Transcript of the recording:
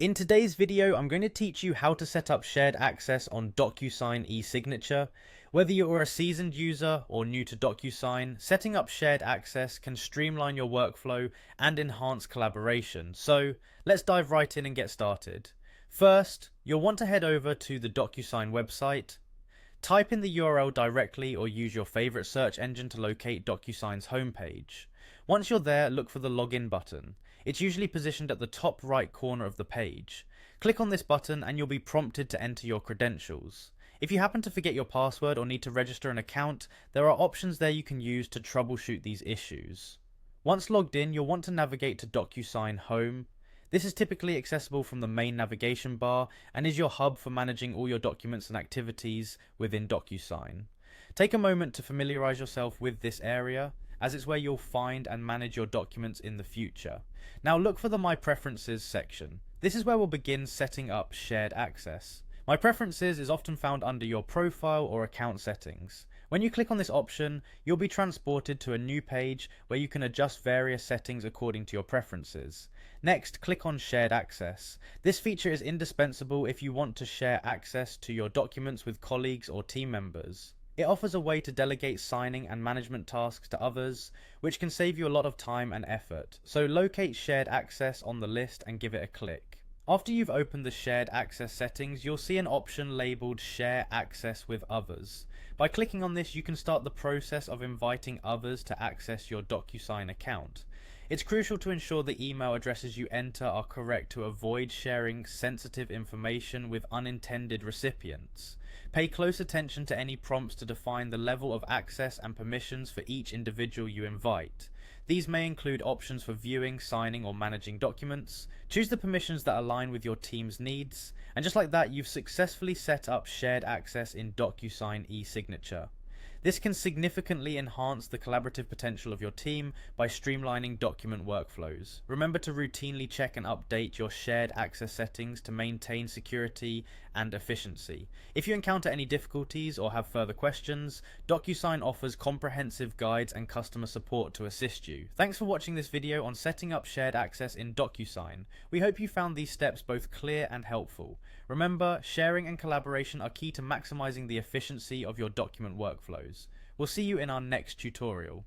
In today's video, I'm going to teach you how to set up shared access on Docusign Esignature. Whether you are a seasoned user or new to Docusign, setting up shared access can streamline your workflow and enhance collaboration. So let's dive right in and get started. First, you'll want to head over to the Docusign website. Type in the URL directly or use your favorite search engine to locate Docusign's homepage. Once you're there, look for the login button. It's usually positioned at the top right corner of the page. Click on this button and you'll be prompted to enter your credentials. If you happen to forget your password or need to register an account, there are options there you can use to troubleshoot these issues. Once logged in, you'll want to navigate to Docusign Home. This is typically accessible from the main navigation bar and is your hub for managing all your documents and activities within Docusign. Take a moment to familiarize yourself with this area, as it's where you'll find and manage your documents in the future. Now look for the My Preferences section. This is where we'll begin setting up shared access. My Preferences is often found under your profile or account settings. When you click on this option, you'll be transported to a new page where you can adjust various settings according to your preferences. Next, click on Shared Access. This feature is indispensable if you want to share access to your documents with colleagues or team members. It offers a way to delegate signing and management tasks to others, which can save you a lot of time and effort. So locate Shared Access on the list and give it a click. After you've opened the shared access settings, you'll see an option labeled Share Access with Others. By clicking on this, you can start the process of inviting others to access your Docusign account. It's crucial to ensure the email addresses you enter are correct to avoid sharing sensitive information with unintended recipients. Pay close attention to any prompts to define the level of access and permissions for each individual you invite. These may include options for viewing, signing, or managing documents. Choose the permissions that align with your team's needs, and just like that, you've successfully set up shared access in Docusign Esignature. This can significantly enhance the collaborative potential of your team by streamlining document workflows. Remember to routinely check and update your shared access settings to maintain security and efficiency. If you encounter any difficulties or have further questions, Docusign offers comprehensive guides and customer support to assist you. Thanks for watching this video on setting up shared access in Docusign. We hope you found these steps both clear and helpful. Remember, sharing and collaboration are key to maximizing the efficiency of your document workflows. We'll see you in our next tutorial.